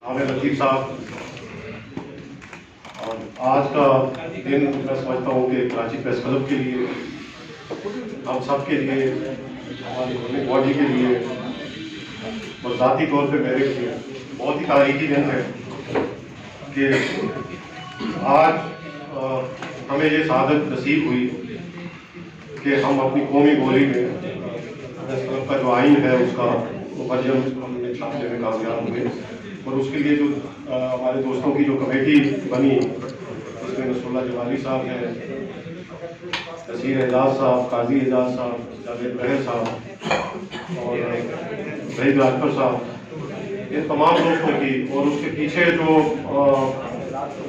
हामिद लतीफ़ साहब, और आज का दिन मैं समझता हूँ कि कराची प्रेस क्लब के लिए, हम सब के लिए, हमारी बॉडी के लिए और ज़ाती तौर पे मेरे लिए बहुत ही तारीखी दिन है कि आज हमें ये शहादत नसीब हुई कि हम अपनी कौमी बोली में प्रेस क्लब का जो आइन है उसका वर्जन हमने छापने में कामयाब हुए। और उसके लिए जो हमारे दोस्तों की जो कमेटी बनी, उसमें नसरुल्लाह जमाली साहब हैं, नसीर एजाज साहब, काजी एजाज साहब, जावेद बहर साहब और वहीद राजपर साहब, इन तमाम दोस्तों की, और उसके पीछे जो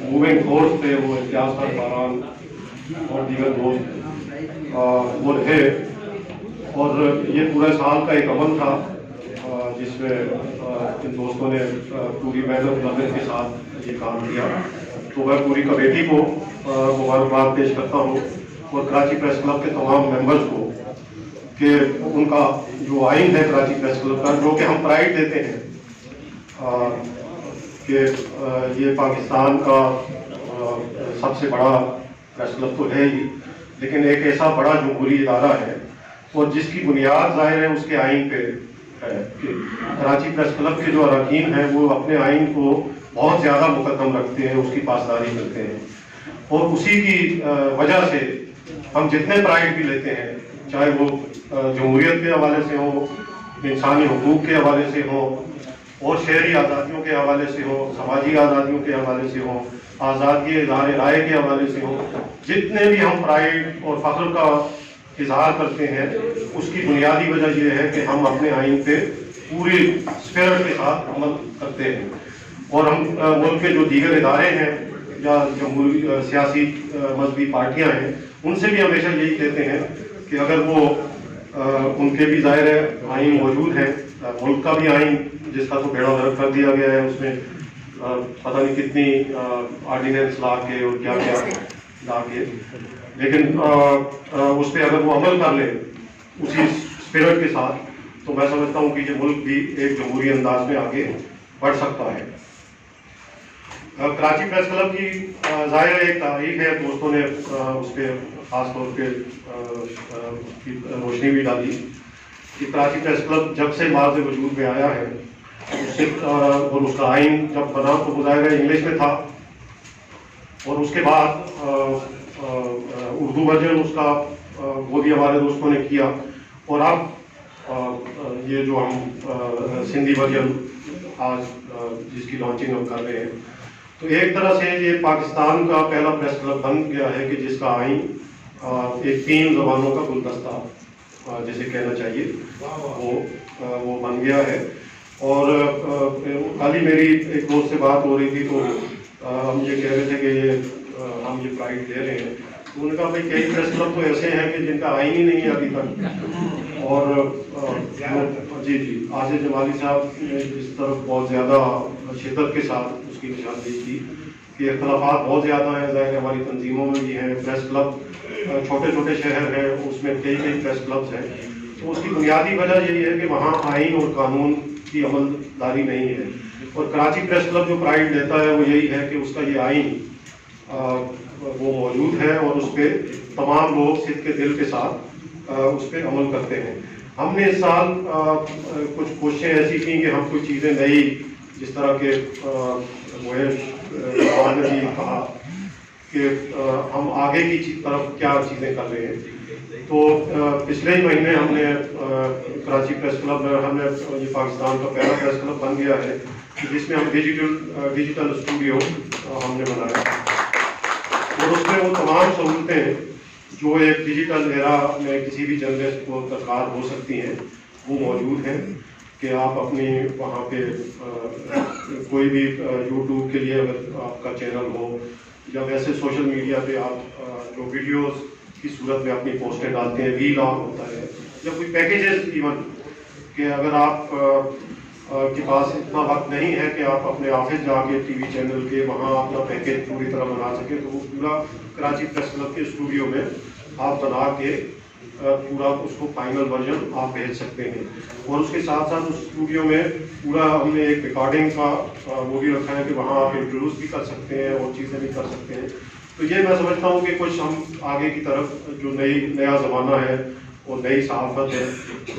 मूविंग फोर्स थे वो इम्तियाज खान बारान और दीगर दोस्त वो रहे। और ये पूरे साल का एक अमल था जिसमें इन दोस्तों ने पूरी मेहनत लगन के साथ ये काम किया। तो मैं पूरी कमेटी को मुबारकबाद पेश करता हूँ और कराची प्रेस क्लब के तमाम मेंबर्स को कि उनका जो आइन है कराची प्रेस क्लब का, जो कि हम प्राइड देते हैं कि ये पाकिस्तान का सबसे बड़ा प्रेस क्लब तो है ही, लेकिन एक ऐसा बड़ा जमहूरी इदारा है और जिसकी बुनियाद ज़ाहिर है उसके आइन पे है कि कराची प्रेस क्लब के जो अरकान हैं वो अपने आइन को बहुत ज़्यादा मुकद्दम रखते हैं, उसकी पासदारी करते हैं। और उसी की वजह से हम जितने प्राइड भी लेते हैं, चाहे वो जमहूरियत के हवाले से हो, इंसानी हुकूक के हवाले से हो, और शहरी आज़ादियों के हवाले से हो, समाजी आज़ादियों के हवाले से हो, आज़ादी इज़हार राय के हवाले से हो, जितने भी हम प्राइड और फ़ख्र का इजहार करते हैं, उसकी बुनियादी वजह यह है कि हम अपने आइन पे पूरी स्पिरिट के साथ अमल करते हैं। और हम मुल्क के जो दीगर इदारे हैं या जमहूरी सियासी मजहबी पार्टियां हैं, उनसे भी हमेशा यही कहते हैं कि अगर वो उनके भी ज़ाहिर है आइन मौजूद है, मुल्क का भी आइन जिसका तो बेड़ा गर्क कर दिया गया है, उसमें पता नहीं कितनी ऑर्डिनेंस ला के और क्या क्या ला के, लेकिन उस पर अगर वो अमल कर ले उसी स्पिरिट के साथ, तो मैं समझता हूँ कि ये मुल्क भी एक जमहूरी अंदाज में आगे बढ़ सकता है। कराची प्रेस क्लब की ज़ाहिर एक तारीख है, दोस्तों ने उस पर ख़ास तौर पे रोशनी भी डाली कि कराची प्रेस क्लब जब से मार्ज वजूद में आया है उससे, और उसका आइन जब बना तो वो ज़ाहिर है इंग्लिश में था, और उसके बाद उर्दू वर्जन उसका वो भी हमारे दोस्तों ने किया, और अब ये जो हम सिंधी वर्जन आज जिसकी लॉन्चिंग हम कर रहे हैं, तो एक तरह से ये पाकिस्तान का पहला प्रेस क्लब बन गया है कि जिसका आइन एक 3 ज़बानों का गुलदस्ता जिसे कहना चाहिए वो बन गया है। और कल ही मेरी एक दोस्त से बात हो रही थी, तो हम ये कह रहे थे कि ये हम ये प्राइड ले रहे हैं, तो उन्होंने कहा भाई कई प्रेस क्लब तो ऐसे हैं कि जिनका आइन ही नहीं है अभी तक। और जी आसिफ जमाली साहब ने इस तरफ बहुत ज़्यादा शिद्दत के साथ उसकी निशानदेही की कि इख्तलाफात बहुत ज़्यादा हैं, ज़ाहिर हमारी तंजीमों में भी हैं, प्रेस क्लब छोटे छोटे शहर हैं उसमें कई प्रेस क्लब्स हैं, तो उसकी बुनियादी वजह यही है कि वहाँ आइन और कानून की अमलदारी नहीं है। और कराची प्रेस क्लब जो प्राइड देता है वो यही है कि उसका ये आइन वो मौजूद है और उस पर तमाम लोग सिद्ध के दिल के साथ उस पर अमल करते हैं। हमने इस साल कुछ कोशिशें ऐसी की कि हम कुछ चीज़ें नई, जिस तरह के ने भी कहा कि हम आगे की तरफ क्या चीज़ें कर रहे हैं, तो पिछले ही महीने हमने कराची प्रेस क्लब हमने ये पाकिस्तान का पहला प्रेस क्लब बन गया है जिसमें हम डिजिटल स्टूडियो हमने बनाया, और उसमें वो तमाम सहूलतें जो एक डिजिटल एरा में किसी भी जर्नलिस्ट को दरकार हो सकती हैं वो मौजूद हैं कि आप अपनी वहाँ पे कोई भी यूट्यूब के लिए अगर आपका चैनल हो, या वैसे सोशल मीडिया पे आप जो वीडियोस की सूरत में अपनी पोस्टें डालते हैं, वीलॉग होता है, या कोई पैकेजेस इवन कि अगर आप के पास इतना वक्त नहीं है कि आप अपने ऑफिस जाके टीवी चैनल के वहाँ अपना पैकेज पूरी तरह बना सकें, तो वो पूरा कराची प्रेस क्लब के स्टूडियो में आप बना के पूरा उसको फाइनल वर्जन आप भेज सकते हैं। और उसके साथ साथ उस स्टूडियो में पूरा हमने एक रिकॉर्डिंग का वो भी रखा है कि वहाँ आप इंट्रोड्यूस भी कर सकते हैं और चीज़ें भी कर सकते हैं। तो ये मैं समझता हूँ कि कुछ हम आगे की तरफ जो नया ज़माना है और नई सहाफ़त है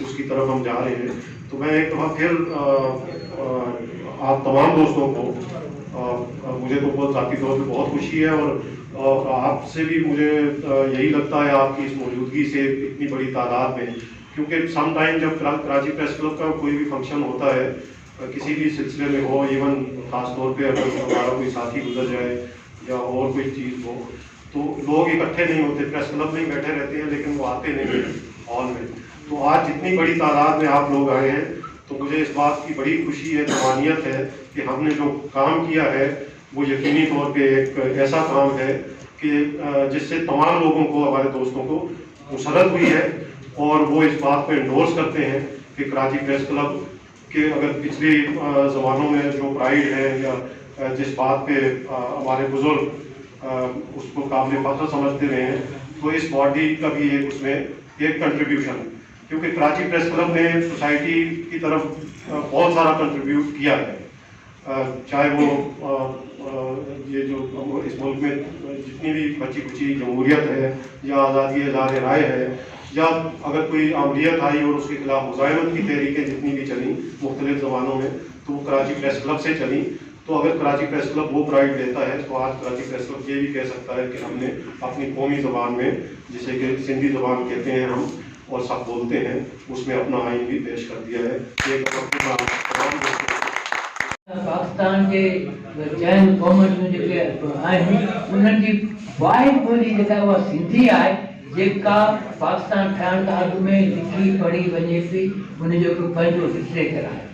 उसकी तरफ हम जा रहे हैं। तो मैं एक दफ़ा फिर आप तमाम दोस्तों को मुझे तो बहुत ज़ाती तौर पे बहुत खुशी है और आपसे भी मुझे यही लगता है आपकी इस मौजूदगी से इतनी बड़ी तादाद में, क्योंकि सम टाइम जब कराची प्रेस क्लब का कोई भी फंक्शन होता है किसी भी सिलसिले में हो, इवन ख़ास तौर पे अगर हमारा कोई साथी गुजर जाए या और कोई चीज़ हो, तो लोग इकट्ठे नहीं होते, प्रेस क्लब में ही बैठे रहते हैं लेकिन वो आते नहीं हैं हॉल में। तो आज जितनी बड़ी तादाद में आप लोग आए हैं तो मुझे इस बात की बड़ी खुशी है, तमानियत है कि हमने जो काम किया है वो यकीनी तौर पे एक ऐसा काम है कि जिससे तमाम लोगों को, हमारे दोस्तों को मुसरत हुई है और वो इस बात को इंडोर्स करते हैं कि कराची प्रेस क्लब के अगर पिछले ज़मानों में जो प्राइड है या जिस बात पे हमारे बुजुर्ग उसको काबिल फख्र समझते रहे हैं, तो इस बॉडी का भी एक उसमें एक कंट्रीब्यूशन है, क्योंकि कराची प्रेस क्लब ने सोसाइटी की तरफ बहुत सारा कंट्रीब्यूट किया है। चाहे वो ये जो इस मुल्क में जितनी भी बची खुची जमहूरियत है या आज़ादी इज़हार राय है या अगर कोई अमलीत आई और उसके खिलाफ मुज़ाहिमत की तहरीकें जितनी भी चली मुख्तलिफ ज़मानों में, तो वो कराची प्रेस क्लब से चली। तो अगर कराची प्रेस क्लब वो प्राइड देता है तो आज कराची प्रेस क्लब ये भी कह सकता है कि हमने अपनी कौमी ज़बान में, जिसे कि सिंधी ज़बान कहते हैं हम और सब बोलते हैं, उसमें अपना आइन भी पेश कर दिया है। पाकिस्तान के जैन कॉमर्स में जेके आहिनि उन्हनि जी वाहिद ॿोली जेका उहा सिंधी आहे, जेका पाकिस्तान ठहण खां अॻु में लिखी पढ़ी वञे पई, उनजो हिकिड़ो पंहिंजो लिटरेचर आहे।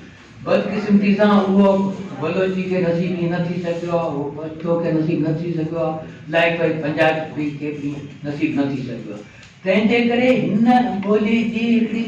बदकिस्मती सां उहो बलोची खे नसीब ई न थी सघियो आहे, उहो पछतो खे नसीब न थी सघियो आहे, लाइक वाइज पंजाबी खे बि नसीब न थी सघियो आहे। तंहिंजे करे हिन ॿोली जी हिकिड़ी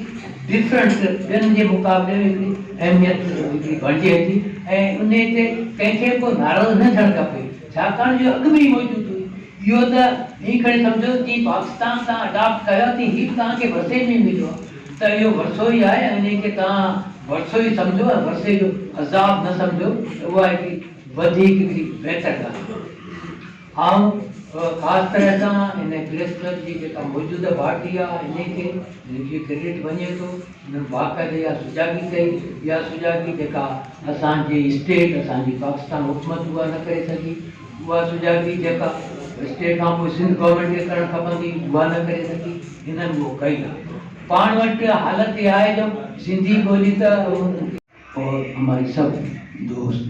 डिफरेंस ॿियनि जे मुक़ाबले में हिकिड़ी अहमियत हिकिड़ी बणिजे थी ऐं उन ते कंहिंखे को नाराज़ न थियणु खपे, छाकाणि जो अॻु में ई मौजूदु हुई। इहो त हीअं खणी सम्झो कि पाकिस्तान सां अडॉप्ट कयो थी, हीउ तव्हांखे वरसे में मिलियो आहे, त इहो वरसो ई आहे ऐं इन खे तव्हां वरसो ई सम्झो ऐं वरसे जो अज़ाब न सम्झो, उहा हिकिड़ी वधीक हिकिड़ी बहितर ॻाल्हि आहे। ख़ासि तरह सां इन प्रेस क्लब जी जेका मौजूदा पार्टी आहे इनखे क्रेडिट वञे थो, उन्हनि बाक़ाइदा इहा सुजागी कई, इहा सुजागी जेका असांजी स्टेट, असांजी पाकिस्तान हुकूमत उहा न करे सघी, उहा सुजागी जेका स्टेट खां पोइ सिंध गवर्नमेंट खे करणु खपंदी उहा न करे सघी, हिननि उहो कई आहे। पाण वटि हालत इहा आहे जो सिंधी ॿोली त और हमारी सब दोस्त,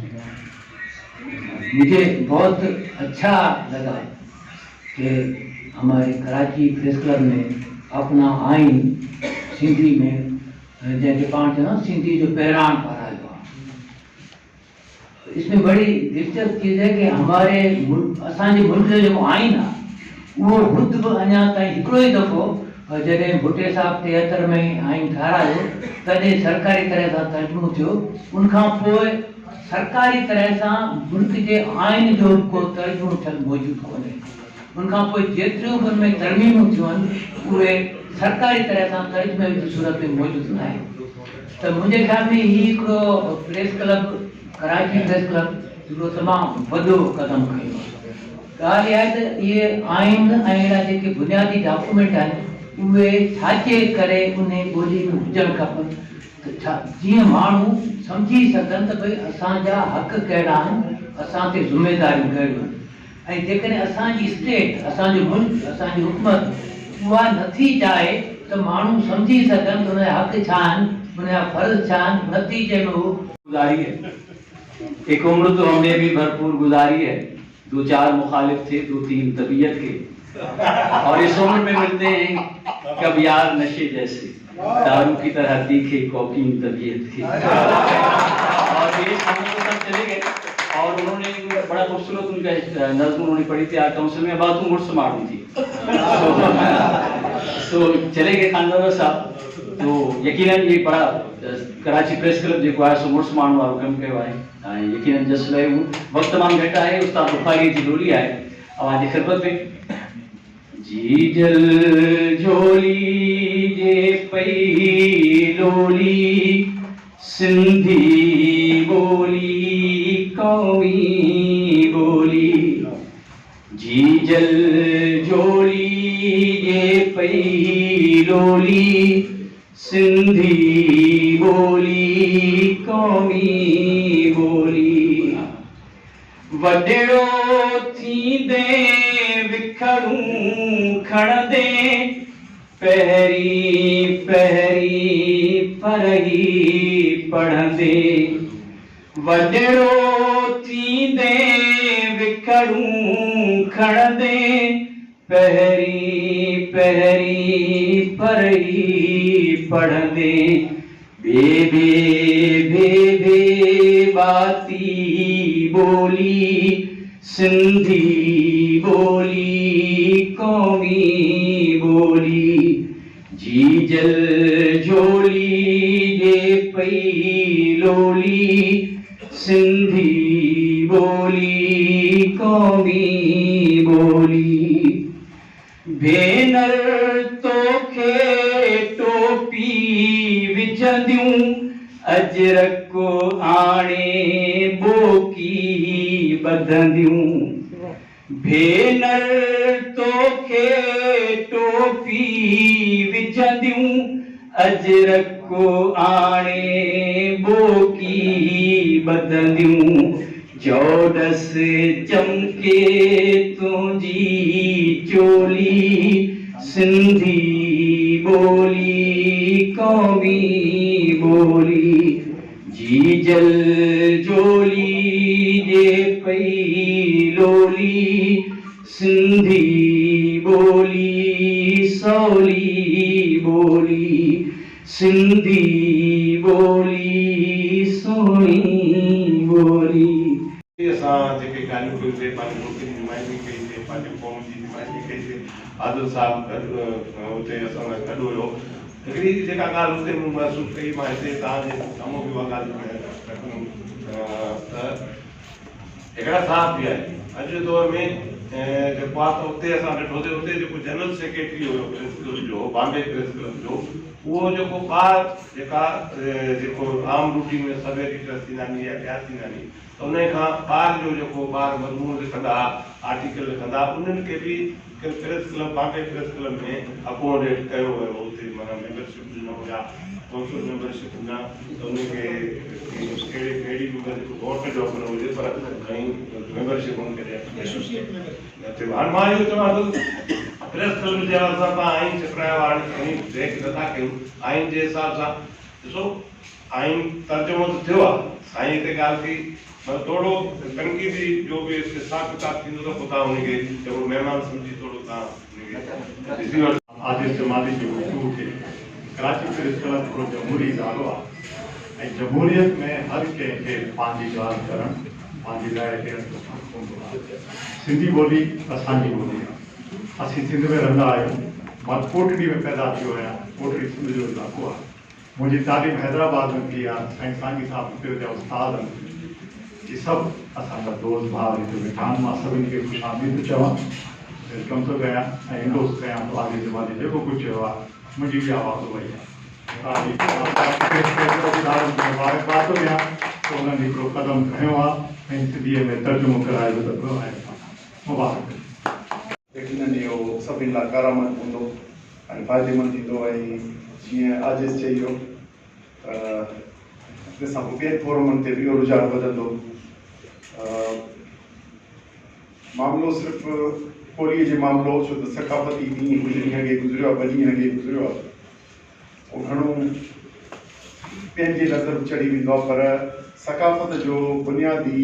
मुझे बहुत अच्छा लगा कि हमारे कराची प्रेस क्लब ने अपना आइन सिंधी में, जैसे पाण चयो ना सिंधी जो पैरान पढ़ायो आहे। इसमें बड़ी दिलचस्प चीज़ है कि हमारे असांजे मुल्क जो जेको आइन आहे उहो ख़ुदि बि अञा ताईं हिकिड़ो ई दफ़ो जॾहिं भुट्टे साहब 73 में आइन ठारायो तॾहिं सरकारी तरह सां तर्जुमो थियो, उनखां पोइ सरकारी तरह सां मुल्क जे आइन जो को तर्जुमो थियलु मौजूदु कोन्हे। उनखां पोइ जेतिरियूं बि उनमें तरमीमूं थियूं आहिनि उहे सरकारी तरह सां तर्जुमे जी सूरत में मौजूदु न आहे। त मुंहिंजे ख़्याल में हीउ हिकिड़ो press club, Karachi press club हिकिड़ो तमामु वॾो क़दम खयो। ॻाल्हि इहा आहे त इहे आइन ऐं अहिड़ा जेके बुनियादी डॉक्यूमेंट आहिनि उहे छाजे करे उन ॿोली में हुजणु खपनि, त छा जीअं माण्हू सम्झी सघनि त भई असांजा हक़ कहिड़ा आहिनि, असां ते ज़िमेदारियूं कहिड़ियूं आहिनि, ऐं जेकॾहिं असांजी स्टेट, असांजो मुल्क, असांजी हुकूमत उहा नथी चाहे त माण्हू सम्झी सघनि त हुनजा हक़ छा आहिनि, हुनजा फ़र्ज़ छा आहिनि। नतीजे में वो गुज़ारी है, एक उम्र तो हमने भी भरपूर गुजारी है, 2-4 मुखालिफ थे, 2-3 तबीयत के, और इस उम्र में मिलते हैं कब यार नशे जैसे, दारू की तरह तीखे कौकीन तबीयत के। और ये सब चले गए और उन्होंने बड़ा खूबसूरत उनका नज़्म उन्होंने पढ़ी थी, काउंसिल में बात मुर्स मारूं थी, तो चले गए खानदार साहब। तो यकीनन ये बड़ा कराची प्रेस क्लब जो है सो मुर्स माण्हू वारो कमु कयो आहे, यकीनन जस लाइ वक़्तु तमामु घटि आहे। उस्ताद बुखारी जी लोली आहे अवां जी ख़िदमत में जीजल झोली जे पई लोली सिंधी बोली कौमी बोली जीजल झोली जे पई लोली सिंधी बोली कौमी बोली वडेरो थींदे विखड़ूं खणदे पहरी पहरी परही पढ़ंदे वडेरो थींदे विखड़ूं खणदे पहरी पहरी परही पढ़ंदे बेबे बेबे बाती बोली सिंधी बोली कौमी बोली जीजल झोली जे पई लोली सिंधी बोली कौमी बोली भेनर तोखे टोपी विझंदियूं अजरको आणे बोकी बधंदियूं भेनर तोखे टोपी विझंदियूं अजरको आणे बोकी बधंदियूं चौडस चमके तुंहिंजी चोली सिंधी बोली कौमी बोली जीजल झोली जे पई लोली सिंधी बोली सवली बोली सिंधी बोली सोनी बोली असां जेके ॻाल्हियूं कयूं से पंहिंजे मुल्क जी नुमाइंदगी कई से पंहिंजे क़ौम जी नुमाइंदगी कई से आदिल साहिबु हुते असां सां गॾु हुयो हिकिड़ी जेका ॻाल्हि हुते मूं महसूसु कई मां हिते तव्हांजे साम्हूं बि उहा ॻाल्हि रखंदुमि त हिकिड़ा साहब बि आहे अॼु जे दौर में जेको आहे त उते असां ॾिठोसीं उते जेको जनरल सेक्रेटरी हुयो प्रेस क्लब जो बॉम्बे प्रेस क्लब जो उहो जेको ॿार जेका जेको आम रूटीन में सर्वे एडिटर्स थींदा आहिनि या ॿिया थींदा आहिनि त उन खां ॿार जो जेको ॿार मज़मून लिखंदा आर्टिकल लिखंदा उन्हनि खे बि press club Bombay press club में अकोमोडेट कयो वियो उते माना मेंबरशिप ॾिनो या काउंसिल मेंबरशिप ॾिना त उनखे कहिड़ी बि वोट जो न हुजे पर कई मेंबरशिप उनखे ॾियणु हाणे मां इहो चवां थो प्रेस क्लब जे हवाले सां तव्हां आइन चकरायो आहे ब्रेक नथा कयूं आइन जे हिसाब सां ॾिसो आइन तर्जुमो त थियो आहे साईं हिते ॻाल्हि थी पर थोरो तनक़ीदी जो बि हिसाब किताब थींदो त पोइ तव्हां हुनखे जेको महिमान सम्झी थोरो तव्हां ॾिसी वठो आदिल जमाली जो गुफ्तगू थे कराची प्रेस क्लब हिकिड़ो जमहूरी इदारो आहे ऐं जमहूरियत में हर कंहिंखे पंहिंजी ॻाल्हि करणु पंहिंजी राय ॾियणु हूंदो आहे सिंधी ॿोली असांजी ॿोली आहे असीं सिंध में रहंदा आहियूं मां कोटड़ी में पैदा थियो आहियां कोटड़ी सिंध जो इलाइक़ो आहे मुंहिंजी तालीम हैदराबाद में थी आहे ऐं साईं साहब हुते जा उस्ताद आहिनि ये सभु असांजा दोस्त भाउ हिते वेठा आहिनि मां सभिनी खे ख़ुशि आमदीद थो चवां वेलकम थो कयां ऐं इंडोस कयां थो आगे ज़माने जेको कुझु चयो आहे मुंहिंजी बि आवाज़ वई आहे मुबारकबाद थो ॾियां त उन्हनि हिकिड़ो क़दम खयो आहे ऐं सिंधीअ में तर्जुमो कराए थो त पियो आहे मुबारक यकीनन इहो सभिनि लाइ कारआमद हूंदो ऐं फ़ाइदेमंद थींदो ऐं जीअं आजिज़ चई वियो ॾिसां पोइ ॿियनि फोरमनि ते बि इहो रुझान वधंदो मामिलो सिर्फ़ु कोलीअ जो मामिलो छो त सकाफ़ती ॾींहुं कुझु ॾींहं अॻे गुज़रियो आहे 2 ॾींहं अॻे गुज़रियो आहे उहो घणो ॿियनि जी नज़र चढ़ी वेंदो आहे पर सकाफ़त जो बुनियादी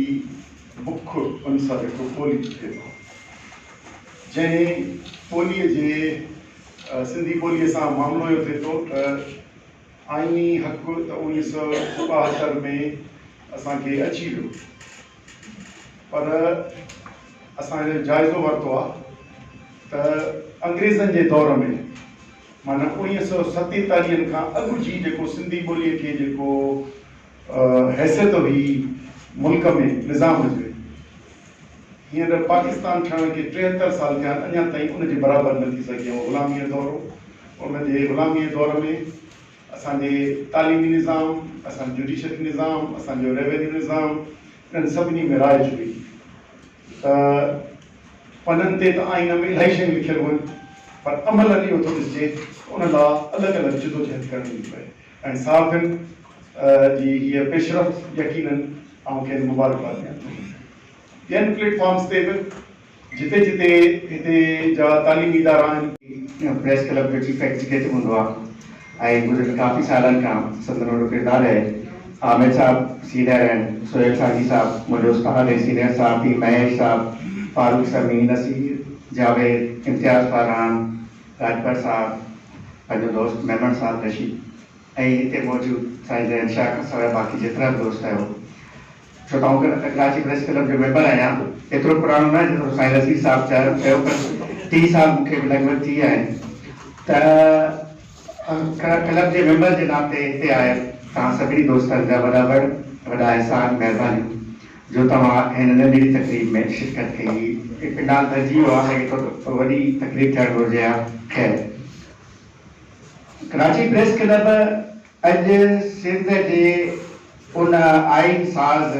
बुख उन सां जेको कोली थिए थो जंहिं ॿोलीअ जे सिंधी ॿोलीअ सां मामिलो इहो थिए थो त आइनी हक़ त 1972 में असांखे अची वियो पर असां हिन जाइज़ो वरितो आहे त अंग्रेज़नि जे दौर में माना 1947 खां अॻु जी जेको सिंधी ॿोलीअ खे जेको हैसियत हुई मुल्क में निज़ाम जे हींअर पाकिस्तान ठहण खे 73 साल थिया आहिनि, अञा ताईं उनजे बराबरि न थी सघे। ग़ुलामीअ दौर हो, उनजे ग़ुलामीअ दौर में असांजे तालीमी निज़ाम, असांजो जुडिशरी निज़ाम, असांजो रेवेन्यू निज़ाम, इन्हनि सभिनी में राइज हुई। त पननि ते त आइन में इलाही शयूं लिखियलु हुयूं, पर अमल ॾियो थो ॾिसिजे, उन लाइ अलॻि अलॻि जिदोजहद करणी थी पए। ऐं साफ़िन जी हीअ पेशरफ़्त यकीनन आउं खेनि मुबारकबाद ॾियां थो। ॿियनि प्लेटफॉर्म्स ते बि जिते जिते हिते जा तालीमी इदारा आहिनि, प्रेस क्लब जो चीफ एग्जीक्यूटिव हूंदो आहे ऐं गुज़िरियल काफ़ी सालनि खां संदन वॾो किरदारु आहे। आमिर साहब सीनियर आहिनि, सोहेल साजी साहब मुंहिंजो उस्ताद ऐं सीनियर साहब बि, महेश साहब, फारूक समी, नसीर जावेद, इम्तियाज़ फारहान, राजभर साहब, पंहिंजो दोस्त मेमन साहब रशीद ऐं हिते मौजूदु साईं ज़ैन शाह खां सवाइ बाक़ी जेतिरा बि दोस्त आहियो। छो त आउं कराची प्रेस क्लब जो मेंबर आहियां, एतिरो पुराणो न जेतिरो साईं रसीद साहब चयो, पर 30 साल मूंखे लॻभॻि थी विया आहिनि। त क्लब जे मेंबर जे नाते हिते आयल तव्हां सभिनी दोस्तनि जा वॾा एहसान, महिरबानी जो तव्हां हिन नंढड़ी तकरीब में शिरकत कई। हिकु पिंडाल भरिजी वियो आहे, लॻे थो वॾी तकरीब थियणु घुरिजे हा। ख़ैर, कराची प्रेस क्लब अॼु सिंध जे उन आइन साज़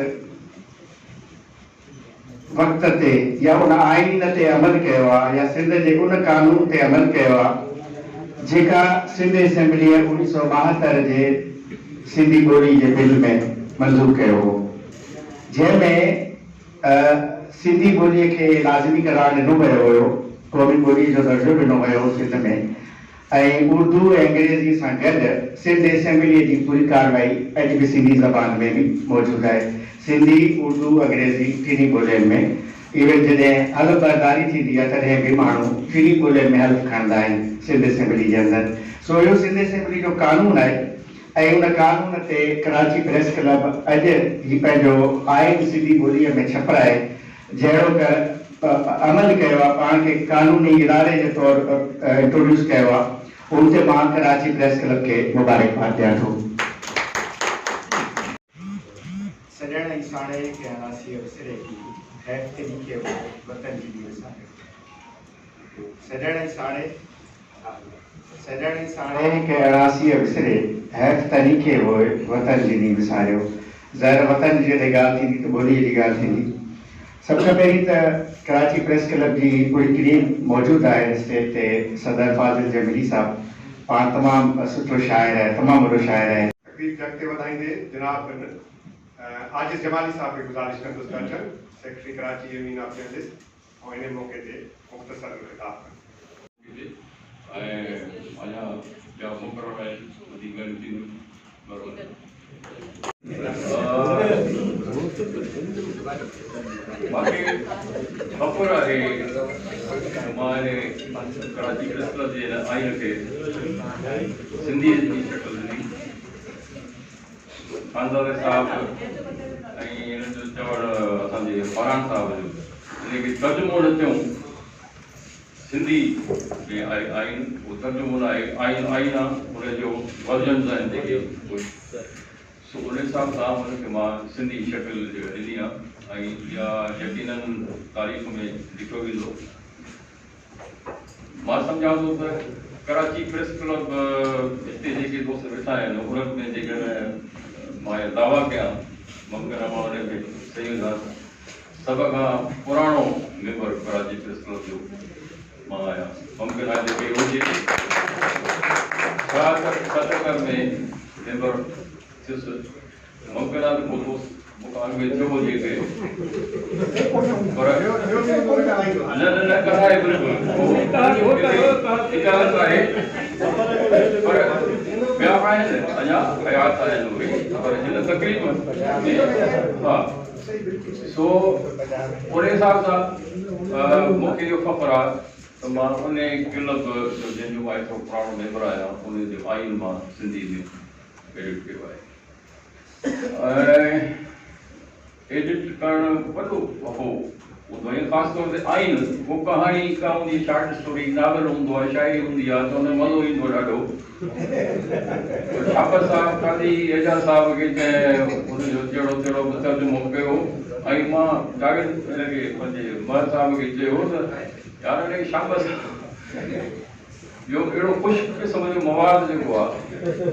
वक़्त ते या उन आइन ते अमल कयो आहे, या सिंध जे उन कानून ते अमल कयो आहे जेका सिंध असेंबलीअ 1972 जे सिंधी ॿोली जे बिल में मंज़ूर कयो हो, जंहिंमें सिंधी ॿोलीअ खे लाज़मी करार ॾिनो वियो हुयो, क़ौमी ॿोली जो दर्जो ॾिनो वियो हो सिंध में, ऐं उर्दू ऐं अंग्रेज़ी सां गॾु सिंध असेंबलीअ जी पूरी कार्रवाई अॼु बि सिंधी ज़बान में बि मौजूदु आहे। सिंधी, उर्दू, अंग्रेज़ी टिनी ॿोलियुनि में। इवन जॾहिं हलफ़ बरदारी थींदी आहे तॾहिं बि माण्हू टिनी ॿोलियुनि में हल्फ़ खणंदा आहिनि सिंध असेंबली जे अंदरि। सो इहो सिंध असेंबली जो कानून आहे ऐं उन कानून ते कराची प्रेस क्लब अॼु ही पंहिंजो आइन सिंधी ॿोलीअ में छपाए जहिड़ो अमल कयो आहे, पाण खे कानूनी इदारे जे तौरु इंट्रोड्यूस कयो आहे, उन ते मां कराची प्रेस क्लब खे मुबारकबाद ॾियां थो। सॼण ऐं साणे खे अनासीअ विसरे की हैफ़ ते लिखे हो वतन जी बि विसारे। सॼण ऐं साणे के अड़ासीअ विसरे हैफ़ त लिखे हो वतन जी नी विसारियो। ज़ाहिर वतन जी जॾहिं ॻाल्हि थींदी त ॿोलीअ जी ॻाल्हि थींदी। सभ खां पहिरीं त कराची प्रेस क्लब जी पूरी टीम मौजूदु आहे स्टेज ते। सदर फाज़िल जमीली साहब पाण तमामु सुठो शाइर आहे, तमामु वॾो शाइर आहे। तकरीब के अॻिते वधाईंदे जनाब आजिज़ जमाली साहब खे गुज़ारिश कंदुसि त अचनि, secretary Karachi union of journalist, ऐं इन मौक़े ते मुख़्तसर ख़िताब कनि। अञा ॿिया मुक़ररु आहिनि, वधीक ॻाल्हियूं बाक़ी ख़बर आहे मां कराची प्रेस क्लब जे आइन खे सिंधीअ जी शक्ल ॾिनी। खानदार साहब ऐं हिन जो चवणु असांजे फरहान साहब जो हिनखे तर्जुमो न थियूं सिंधी में आइन, उहो तर्जुमो न आहे, आइन आहे उनजो वर्जन्स आहिनि जेके, सो उन हिसाब सां हुनखे मां सिंधी शक्ल ॾिनी आहे ऐं इहा यकीनन तारीख़ में लिखियो वेंदो। मां सम्झां थो त कराची प्रेस क्लब हिते जेके दोस्त वेठा आहिनि उन्हनि में जेकर मां दावा कयां ममकिन मां उन में सही सभ खां पुराणो मेंबर कराची प्रेस क्लब जो मां आहियां। ममकिन आहे जेके हुजे 77 में मेंबर थियुसि, ममकिन आहे त पोइ दोस्त मूंखां अॻु में थियो हुजे के पर न कराए बिल्कुलु इजाज़त आहे, पर ॿिया आहिनि अञा हयात आहिनि उहे, पर हिन तकरीब में हा। सो उन हिसाब सां मूंखे इहो ख़बर आहे त मां उन क्लब जो जंहिंजो आहे थोरो पुराणो मेंबर आहियां, उन जो आइन मां सिंधी में एडिट कयो आहे। एडिट करणु वॾो हो, वही ख़ास तौर ते आइन वो कहानी का हूंदी शॉर्ट स्टोरी नॉवल हूंदो आहे शायरी हूंदी आहे त हुन मज़ो ईंदो ॾाढो छापर साहब कादी एजाज साहब खे कंहिं हुनजो जहिड़ो तहिड़ो तर्जुमो कयो ऐं मां जावेद हिनखे पंहिंजे महर साहब खे चयो त यार हिनखे शाबस ॿियो अहिड़ो ख़ुशि क़िस्म जो मवाद जेको आहे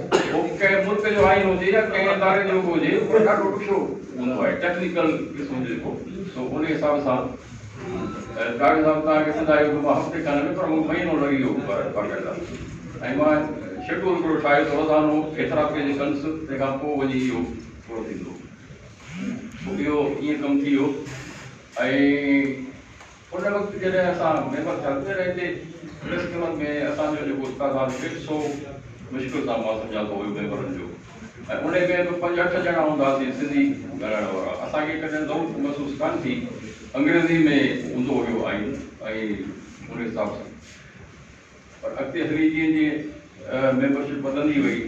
उहो कंहिं मुल्क जो आइन हुजे या कंहिं इदारे जो हुजे उहो ॾाढो ॾुखियो हूंदो आहे टेक्निकल क़िस्म जो जेको सो उन हिसाब सां ॾाढे साहब तव्हांखे ॿुधायो कि मां हफ़्ते खण में पर मूं महीनो लॻी वियो बाक़ाइदा ऐं मां शेड्यूल हिकिड़ो ठाहियो त रोज़ानो एतिरा पेज कंदुसि तंहिंखां पोइ वञी इहो पूरो थींदो पोइ इहो ईअं कमु थी वियो ऐं उन वक़्तु जॾहिं असां मेंबर थियासीं तॾहिं हिते प्रेस क्लब में असांजो जेको तादाद 100 मुश्किल सां मां सम्झा थो हुयो मेंबरनि जो ऐं उन में बि 5-8 ॼणा हूंदासीं सिंधी ॻाल्हाइण वारा असांखे कॾहिं ज़रूरत महसूसु कान थी अंग्रेज़ी में हूंदो हुयो आइन ऐं उन हिसाब सां पर अॻिते हली जीअं जीअं मेंबरशिप वधंदी वई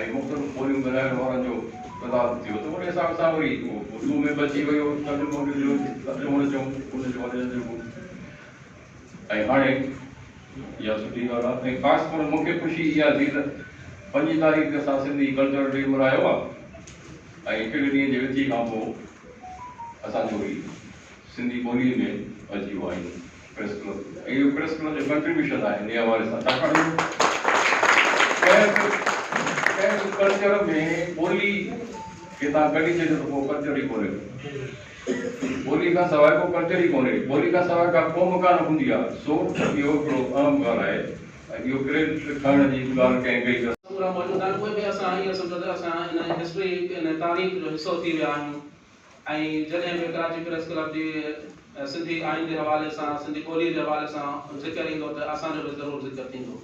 ऐं मुख़्तलिफ़ ॿोलियूं ॻाल्हाइण वारनि जो तइदाद थियो त उन हिसाब सां वरी उर्दू में बची वियो तर्जुमो चऊं उनजो वॾनि जो ऐं हाणे इहा सुठी ॻाल्हि आहे ऐं ख़ासि तौर मूंखे ख़ुशी इहा थी त 5 तारीख़ ते असां सिंधी कल्चर डे मल्हायो आहे ऐं हिकिड़े ॾींहं जे विच खां पोइ असांजो वरी सिंधी ॿोलीअ में अची वियो आहे प्रेस क्लब ऐं इहो प्रेस क्लब जो कंट्रीब्यूशन आहे इन हवाले सां छाकाणि कंहिं कल्चर में ॿोली खे तव्हां कढी छॾियो त पोइ कल्चर ई कोन्हे ॿोली खां सवाइ को कल्चर ई कोन्हे ॿोली खां सवाइ का क़ौम कान हूंदी आहे सो इहो हिकिड़ो अहम ॻाल्हि आहे ऐं इहो क्रेडिट खणण जी ॻाल्हि कंहिं कई पूरा मौजूद आहिनि उहे बि असां ईअं सम्झो त असां इन हिस्ट्री इन तारीख़ जो हिसो थी विया आहियूं ऐं जॾहिं बि कराची प्रेस क्लब जी सिंधी आइन जे हवाले सां सिंधी ॿोलीअ जे हवाले सां ज़िक्र ईंदो त असांजो बि ज़रूरु ज़िक्र थींदो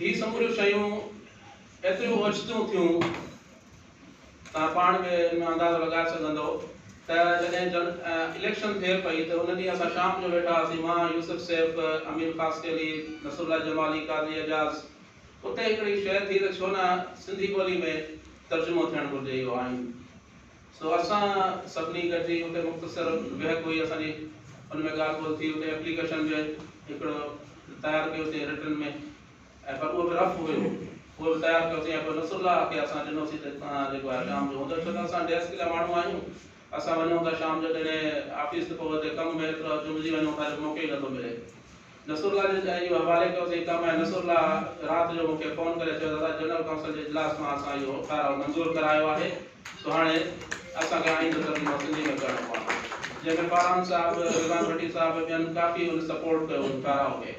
ही समूरियूं शयूं एतिरियूं ओचितियूं थियूं तव्हां पाण बि इन अंदाज़ो लॻाए सघंदो त जॾहिं इलेक्शन थिए पई त उन ॾींहुं असां शाम जो वेठा हुआसीं मां यूसुफ सैफ अमीर ख़ासि अली नसरुल्ला जमाली काज़ी एजाज़ उते हिकिड़ी शइ थी त छो न सिंधी ॿोली में तर्जुमो थियणु घुरिजे इहो आइन सो असां सभिनी गॾिजी उते मुख़्तसर बहक हुई असांजी उन में ॻाल्हि ॿोल थी उते एप्लीकेशन बि हिकिड़ो तयारु कयोसीं रिटन में ऐं पर उहो बि रफ हुयो उहो बि तयारु कयोसीं ऐं पोइ नसरुल्ला खे असां ॾिनोसीं त तव्हां जेको आहे शाम जो हूंदो छो त असां डेस्क जा माण्हू आहियूं असां वञूं था शाम जो जॾहिं ऑफिस ते पोइ हुते कम में एतिरो जुमिजी वञूं था जो मौक़ो ई नथो मिले नसरुल्ला जे इहो हवाले कयोसीं कमु ऐं नसरुल्ला राति जो मूंखे फ़ोन करे चयो दादा जनरल काउंसिल जे इजलास मां असां इहो ठाराव मंज़ूरु करायो आहे सो हाणे असांखे आइन जो तर्जुमो सिंधी में करणो पवंदो जंहिंमें फाराम साहब रिज़वान भट्टी साहब ॿियनि काफ़ी हुन सपोर्ट कयो हुन ठाराव खे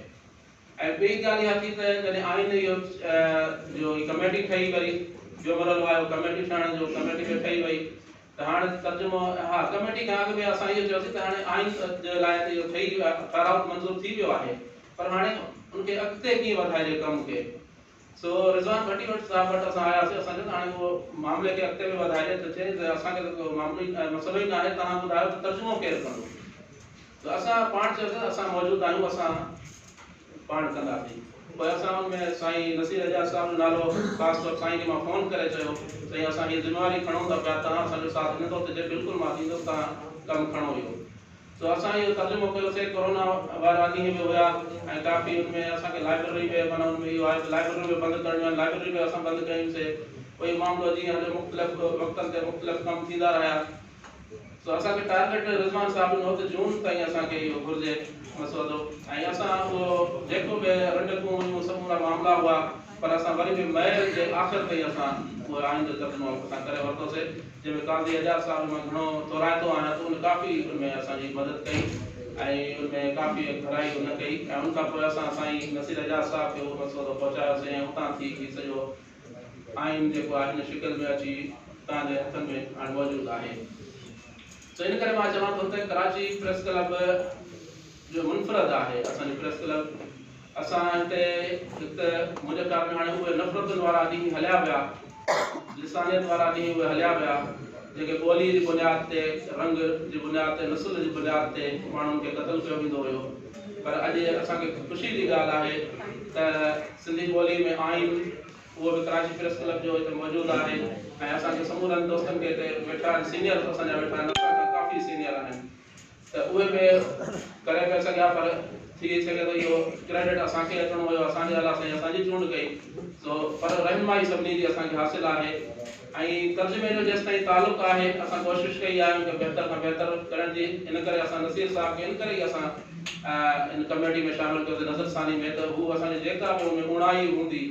ऐं ॿी ॻाल्हि इहा थी त जॾहिं आइन इहो जो कमेटी ठही वरी जो मरलो आहे कमेटी ठाहिण जो कमेटी में ठही वई त हाणे तर्जुमो हा कमेटी खां अॻु में असां इहो चयोसीं त हाणे आइन जे लाइ त इहो ठही वियो आहे ठाराव मंज़ूरु थी वियो आहे पर हाणे उनखे अॻिते कीअं वधाइजे कम खे सो रिज़वान भट्टी साहब वटि असां आयासीं असां चयो हाणे उहो मामले खे अॻिते में वधाइजे त चए त असांखे त को मामलो ई मसइलो ई न आहे तव्हां ॿुधायो त तर्जुमो केरु कंदो त असां पाण चयोसीं असां मौजूदु आहियूं असां पाण कंदासीं पोइ असां हुन में साईं नसीर एजाज़ साहब जो नालो ख़ासि तौरु साईं खे मां फ़ोन करे चयो साईं असां हीअ ज़िमेवारी खणूं था पिया तव्हां असांजो साथ ॾींदो त जे बिल्कुलु मां थींदुसि तव्हां कमु खणो इहो तो असां इहो तर्जुमो कयोसीं कोरोना वारा ॾींहं बि हुया ऐं काफ़ी हुन में असांखे लाइब्रेरी बि माना हुन में इहो आहे लाइब्रेरी बि बंदि करणियूं आहिनि लाइब्रेरी बि असां बंदि कयूंसीं कोई मामिलो जीअं हले मुख़्तलिफ़ वक़्तनि ते मुख़्तलिफ़ कम थींदा रहिया तो असांखे टारगेट रिज़वान साहब ॾिनो त जून ताईं असांखे इहो घुरिजे मसइलो ऐं असां उहो जेको बि रंडकूं हुयूं समूरा मामला हुआ पर असां वरी बि मई जे आख़िर ताईं असां उहो आइन जो तर्जुमो असां करे वरितोसीं जंहिंमें काज़ी एजाज़ साहब मां घणो तोराइतो आहियां त उन काफ़ी उनमें असांजी मदद कई ऐं उनमें काफ़ी घराई उन कई ऐं उन खां पोइ असां साईं नसीर एजाज़ साहब खे उहो मसइलो पहुचायोसीं ऐं हुतां थी की सॼो आइन जेको आहे हिन शिकिल में अची तव्हांजे हथनि में हाणे मौजूदु आहे तो इन करे मां चवां थो त कराची प्रेस क्लब जो मुनफ़रद आहे असांजी प्रेस क्लब असां हिते हिकु त मुंहिंजे ख़्याल में हाणे उहे नफ़रतुनि वारा ॾींहं हलिया विया लिसानियत वारा ॾींहं उहे हलिया विया जेके ॿोली जी बुनियाद ते रंग जी बुनियाद ते नस्ल जी बुनियाद ते माण्हुनि खे क़तल कयो वेंदो हुयो पर अॼु असांखे ख़ुशी जी ॻाल्हि आहे त सिंधी ॿोली में आइन उहो बि कराची प्रेस क्लब जो हिते मौजूदु आहे ऐं असांखे समूरनि दोस्तनि खे हिते वेठा आहिनि सीनियर असांजा वेठा आहिनि काफ़ी सीनियर आहिनि त उहे बि करे पिया सघिया पर थी सघे थो इहो क्रेडिट असांखे अचणो हुयो असांजे अला साईं असांजी चूंड कई सो पर रहनुमाई सभिनी जी असांखे हासिलु आहे ऐं तर्जुमे जो जेसि ताईं तालुक़ु आहे असां कोशिशि कई आहे कि बहितर खां बहितर करण जी इन करे असां नसीर साहब खे इन करे ई असां इन कमेटी में शामिलु कयोसीं नज़रसानी में त हू असांजी जेका बि उनमें उणाई हूंदी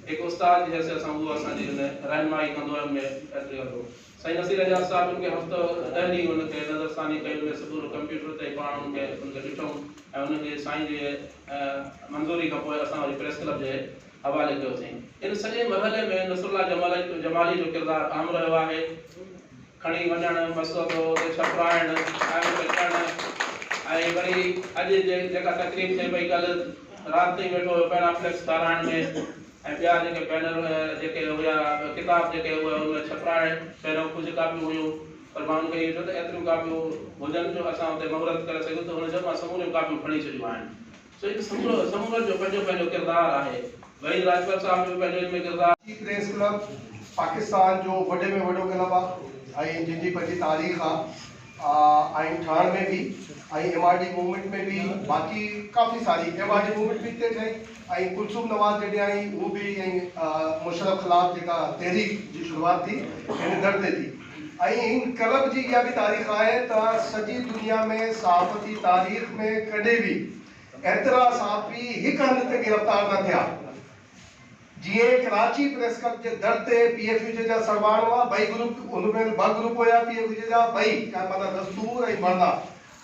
हिकु उस्ताद जी हैसियत सां उहो असांजी हुन रहनुमाई कंदो आहे उनमें एतिरी कंदो साईं नसीर एजाज़ साहब उनखे हफ़्तो 10 ॾींहं उनखे नज़रसानी कई उनमें सुबुह कंप्यूटर ते पाण उनखे ॾिठूं ऐं उनखे साईं जे मंज़ूरी खां पोइ असां वरी प्रेस क्लब जे हवाले कयोसीं इन सॼे मरहले में नसरुल्लाह जमाली जो किरदारु आम रहियो आहे खणी वञणु मसइलो ते छपराइणु करणु ऐं वरी अॼु जेका तकलीफ़ थिए पई कल्ह राति ताईं वेठो हुयो पहिरां फ्लैक्स ठाराइण में ऐं ॿिया जेके बैनर जेके हुया किताब जेके हुआ उन छपराइण पहिरियों कुझु कापियूं हुयूं पर मां उनखे इहो चयो त एतिरियूं कापियूं हुजनि जो असां हुते मुहूरत करे सघूं त हुन चयो मां समूरियूं कापियूं खणी छॾियूं आहिनि सो हिकु समूरो जो पंहिंजो किरदारु आहे वहीद राजपाल साहब जो पंहिंजो हिन में किरदारु प्रेस क्लब पाकिस्तान जो वॾे में वॾो क्लब आहे ऐं जंहिंजी पंहिंजी तारीख़ आहे ऐं ठाण में बि ऐं MRD मूवमेंट में भी बाकी काफ़ी सारी MRD मूवमेंट भी हिते ठही ऐं कुलसूम नवाज़ जॾहिं आई वो भी मुशर्रफ ख़िलाफ़ जेका तहरीक जी शुरुआत थी हिन दर ते थी ऐं इन क्लब जी इहा भी तारीख़ आहे त सॼी दुनिया में सहाफ़ती तारीख़ में कॾहिं भी एतिरा सहाफ़ी हिकु हंधि ते गिरफ़्तार न थिया जीअं कराची प्रेस क्लब जे दर ते PFU जा सरवाण हुआ ॿई ग्रुप उनमें 2 ग्रुप हुया PFU जा ॿई माना दस्तूर ऐं मरदा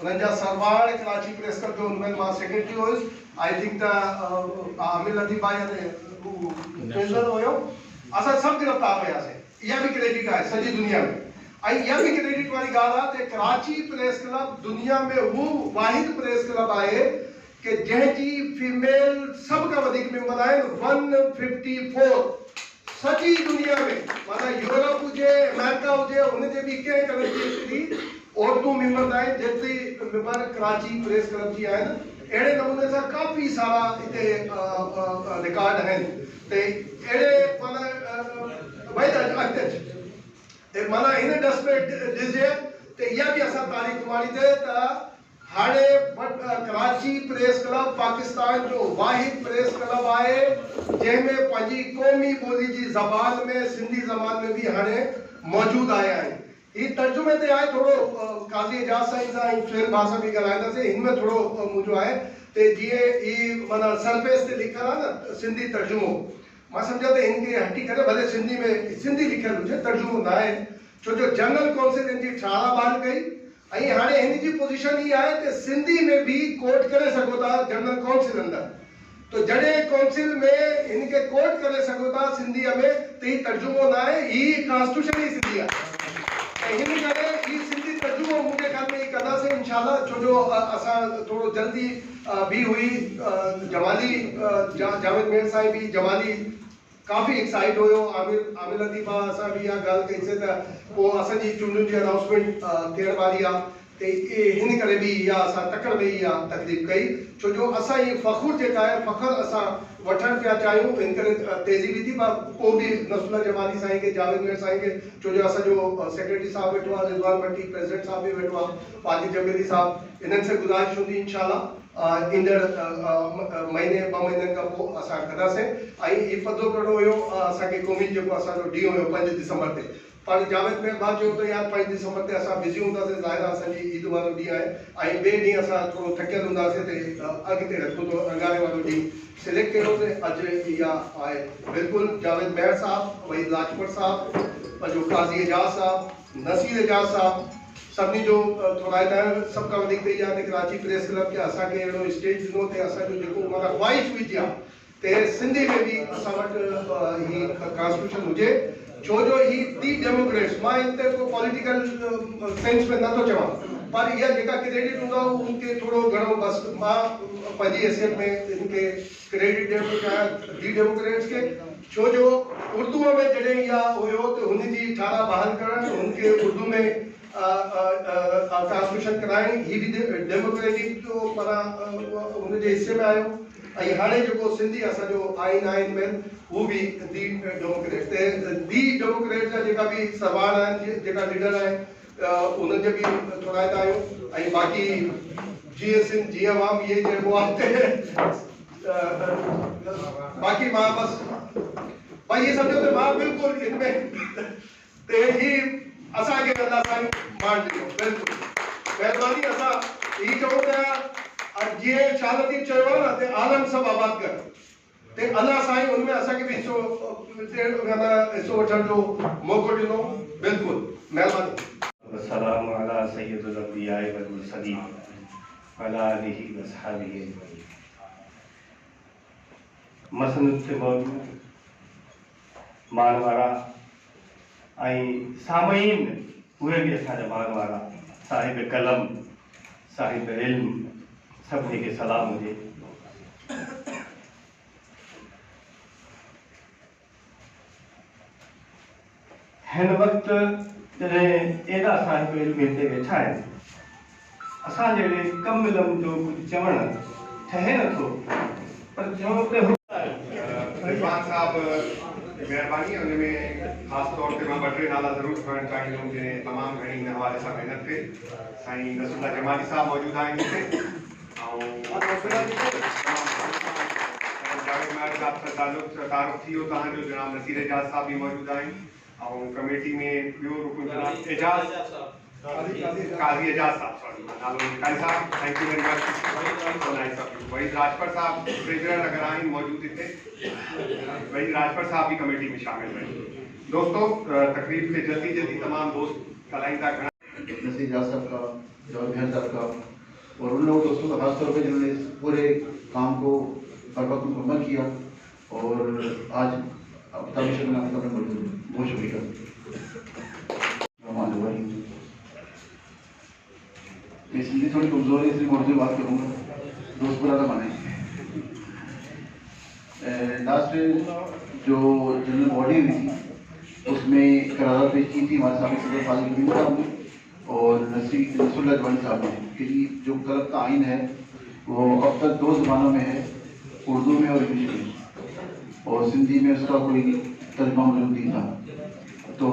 उन्हनि जा सरवाण कराची प्रेस क्लब जो उनमें मां सेक्रेटरी हुयुसि आई थिंक त आमिर लतीफ़ भाई प्रेसिडेंट हुयो असां सभु गिरफ़्तार हुयासीं इहा बि क्रेडिट आहे सॼी दुनिया में ऐं इहा बि क्रेडिट वारी ॻाल्हि आहे त कराची प्रेस क्लब दुनिया में हू वाहिद प्रेस क्लब आहे कि जंहिंजी फीमेल सब का वधीक मेंबर आहिनि 154 सॼी दुनिया में माना यूरोप हुजे अमेरिका हुजे उनजे बि कंहिं कंट्री जी औरतूं मेंबर आहिनि जेतिरी मेंबर कराची प्रेस क्लब जी आहिनि अहिड़े नमूने सां काफ़ी सारा हिते रिकॉर्ड आहिनि ते अहिड़े माना भई अॻिते माना हिन ॾस में ॾिसजे त इहा बि असां तारीख़ माणी थिए त हाणे कराची प्रेस क्लब पाकिस्तान जो वाहिद प्रेस क्लब आहे जंहिंमें पंहिंजी क़ौमी ॿोली जी ज़बान में सिंधी ज़बान में भी हाणे मौजूद आया आहिनि ही तर्जुमे ते आहे थोरो काज़ी एजाज़ साईं सां ऐं सुहेल भाषा बि ॻाल्हाईंदासीं हिन में थोरो मुंहिंजो आहे ते जीअं ही माना सरफेस ते लिखियलु आहे न सिंधी तर्जुमो मां सम्झा त हिनखे हटी करे भले सिंधी में सिंधी लिखियलु हुजे तर्जुमो न आहे छो जो जनरल काउंसिल हिन जी 18 बहाल कई ऐं हाणे हिन जी पोजीशन ही आहे कि सिंधी में भी कोर्ट करे सघो था जनरल काउंसिल अंदर तो जॾहिं काउंसिल में इनके कोर्ट करे सघो था सिंधीअ में त ही तर्जुमो न आहे ही कॉन्स्टिट्यूशन ही सिंधी आहे ऐं हिन करे ही सिंधी तर्जुमो मुंहिंजे ख्याल में ही कंदासीं इंशाल्लाह छो जो असां थोरो जल्दी भी हुई जमाली जावेद मेर साईं भी जमाली काफ़ी एक्साइट हुयो आमिर लतीफ़ असां बि इहा ॻाल्हि कईसीं त पोइ असांजी चूंडुनि जी अनाउंसमेंट थियण वारी आहे त हिन करे बि इहा असां तकड़ में इहा तकलीफ़ कई छो जो असां ही फ़ख़ुरु जेका आहे फ़ख़्रु असां वठणु पिया चाहियूं इन करे तेज़ी बि थी पर पोइ बि नसरुल्लाह जमाली साईं खे जावेद मेर साईं खे छो जो असांजो सेक्रेटरी साहब वेठो आहे रिज़वान भट्टी प्रेसिडेंट साहब बि वेठो आहे पाजी जमेली साहब इन्हनि से गुज़ारिश हूंदी इंशाल्लाह ईंदड़ महीने 2 महीननि खां पोइ असां कंदासीं ऐं ही फ़दो करणो हुयो असांखे क़ौमी जेको असांजो ॾींहुं हुयो 5 दिसंबर ते पर जावेद मेर भाउ चयो त यार 5 दिसंबर ते असां बिज़ी हूंदासीं ज़ाहिर आहे असांजी ईद वारो ॾींहुं आहे ऐं ॿिए ॾींहुं असां थोरो थकियल हूंदासीं त अॻिते रखो तो अंगारे वारो ॾींहुं सिलेक्ट कयोसीं अॼु इहा आहे बिल्कुलु जावेद मेर साहब वहीद लाजपत साहब पंहिंजो काज़ी एजाज़ साहब नसीर एजाज़ साहब सभिनी जो थोराइदार सब खां वधीक इहा आहे कराची प्रेस क्लब खे असांखे अहिड़ो स्टेज ॾिनो ते असांजो जेको माना ख्वाहिश हुई आहे ते सिंधी में भी असां वटि ही कॉन्स्टिट्यूशन हुजे छो जो ही दी डेमोक्रेट्स मां हिते को पॉलिटिकल सेंस में नथो चवां पर इहा जेका क्रेडिट हूंदो आहे उनखे थोरो घणो बसि मां पंहिंजी हैसियत में इनखे क्रेडिट ॾियणु थो चाहियां दी डेमोक्रेट्स खे छो जो उर्दूअ में जॾहिं इहा हुयो त हुनजी 18 बहाल करणु हुनखे उर्दू में ट्रांसमिशन कराइण ही भी डेमोक्रेटिक जो माना उनजे हिस्से में आयो ऐं हाणे जेको सिंधी असांजो आइन आहे में हू भी दी डेमोक्रेट्स ते दी डेमोक्रेट्स जा जेका भी सरवार आहिनि जेका लीडर आहिनि उन्हनि जे बि थोराईंदा आहियूं ऐं बाक़ी जीअं आवाम इहे जेको आहे बाक़ी मां बसि भाई ये समझो तो मां बिल्कुल इनमें ते ही असांखे अल्लाह साईं मान ॾिनो बिल्कुल महिरबानी असां ही चऊं था जीअं शालती चयो आहे न ते आलम सभु आबाद कर ते अल्लाह साईं उनमें असांखे बि हिस्सो वठण जो मौक़ो ॾिनो बिल्कुल महिरबानी वस्सलामु अला सय्यिदिल अंबिया वल मुरसलीन अला आलिहि व अस्हाबिहि अजमईन। मसनद ते मौजूद मानवारा ऐं सामईन उहे बि असांजा मानवारा साहिब कलम साहिब इल्म सभिनी खे सलाम हुजे। हिन वक़्तु जॾहिं एॾा साहिब इल्म हिते वेठा आहिनि असां जहिड़े कम इल्म जो कुझु चवणु ठहे नथो पर चवणो त रिजवान साहब महिरबानी उनमें ख़ासि तौर ते मां 2-3 नाला ज़रूरु खणणु चाहींदुमि जंहिं तमामु घणी हिन हवाले सां महिनत कई। साईं रसूला जमाली साहब मौजूदु आहिनि हिते जावेद महर साहब सां तारुफ़ थी वियो तव्हांजो जनाब नसीर एजाज़ साहब बि मौजूदु आहिनि ऐं कमेटी में ॿियो रुकन जनाब काज़ी एजाज़ साहब सॉरी नालो Qazi sahab thank you very much. Waheed Rajpar sahab treasurer अगर आहिनि मौजूदु हिते वहीद राजपर साहब भी कमेटी में शामिल रहे। दोस्तों तकरीब के जल्दी जल्दी तमाम दोस्त कलाइंदा घना नसीर एजाज़ साहब का जावेद महर साहब का और उन लोगों दोस्तों का खासतौर पर जिन्होंने इस पूरे काम को हर वक्त मुकम्मल किया और आज अमिताभ बच्चन में मौजूद बहुत शुक्रिया। मैं इसलिए थोड़ी कमज़ोर है इसलिए मौजूद बात करूँगा दोस्त बुरा ना माने। लास्ट जो जनरल बॉडी हुई थी उसमें करारदाद पेश की थी हमारे सामने सदर फाजिल हमीद साहब ने और नसीरुल्लाह जमाली साहब ने कि जो क्लब का आइन है वो अब तक 2 ज़बानों में है उर्दू में और इंग्लिश में और सिंधी में उसका कोई तर्जुमा मौजूद नहीं था। तो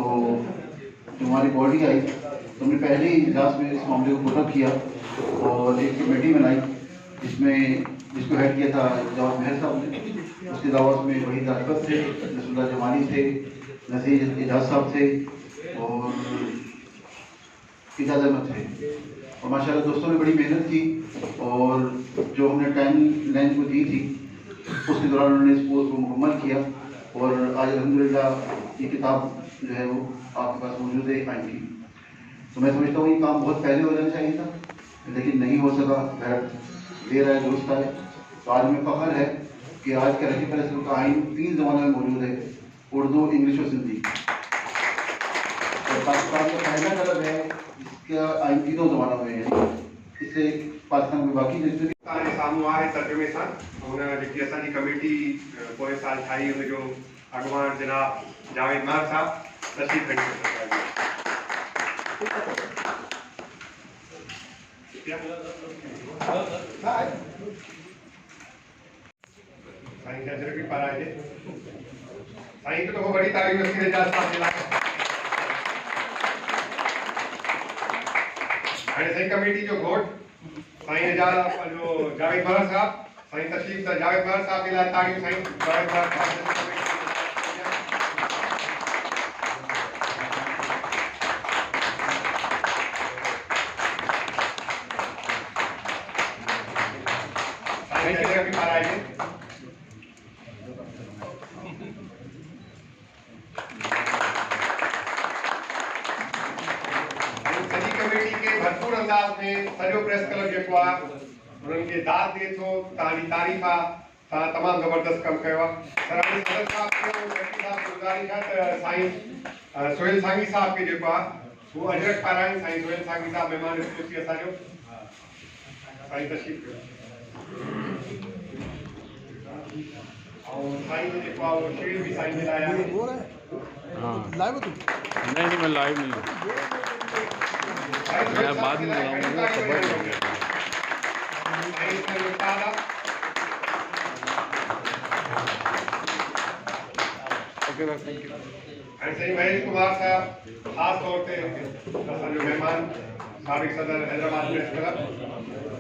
जो हमारी बॉडी आई तो हमने पहले ही इजलास में इस मामले को पुरअप किया और एक कमेटी बनाई जिसको हेड किया था जावेद महर साहब ने। उसके अलावा उसमें वहीद राजपर थे, रसूला जमाली थे, नसीर एजाज़ साहब थे और इजाज़ अहमद थे और माशाल्लाह दोस्तों ने बड़ी मेहनत की और जो हमने टाइम लाइन को दी थी उसके दौरान उन्होंने इस कोर्स को मुकम्मल किया और आज अल्हम्दुलिल्लाह ये किताब जो है वो आपके पास मौजूद है आइन की। तो मैं समझता हूँ ये काम बहुत पहले हो जाना चाहिए था लेकिन नहीं हो सका, देर आए दुरुस्त आए। तो आज में फ़ख्र है कि आज का रफ़ीक अलैहिस्सलाम का आइन 3 ज़बानों में मौजूद है, उर्दू, इंग्लिश और सिंधी। और पाकिस्तान का पहला कलब है जिसका आइन 3 ज़बानों में है। इससे पाकिस्तान में बाकी जितने साम्हूं आहे तर्जुमे सां हुन जेकी असांजी कमेटी पोइ साल ठाही हुनजो अॻुवान जनाब जावेद महर साहब तशरीफ़ खणी साईं खे अजर बि पाराइजे। साईं खे तो बड़ी तारीफ़ नसीर एजाज़ साहब जे लाइ। हाणे साईं कमेटी जो घोट साईं एजाज़ जो जावेद महर साहब साईं तशरीफ़ था जावेद महर साहब जे लाइ तारीफ़ साईं जावेद महर साहब भरपूर अंदाज में सॼो प्रेस क्लब जेको आहे उन्हनि खे दाद ॾिए थो, तव्हांजी तारीफ़ आहे, तव्हां तमामु ज़बरदस्त कमु कयो आहे। सराणी सदर साहब खे गुज़ारिश आहे त साईं सोहेल सांगी साहब खे जेको आहे उहो अजरक पाराइनि। साईं सोहेल सांगी साहब महिमान ख़ुशी असांजो साईं तशरीफ़ कयो ऐं साईं जो जेको आहे उहो शेर बि साईं जे लाइ आहे। नहीं मैं लाइव नहीं हूँ, मैं बाद में बुलाऊंगा खबर। Okay thank U. ऐं साईं महेश कुमार साहब ख़ासि तौर ते असांजो महिमान साबिक़ सदर हैदराबाद प्रेस क्लब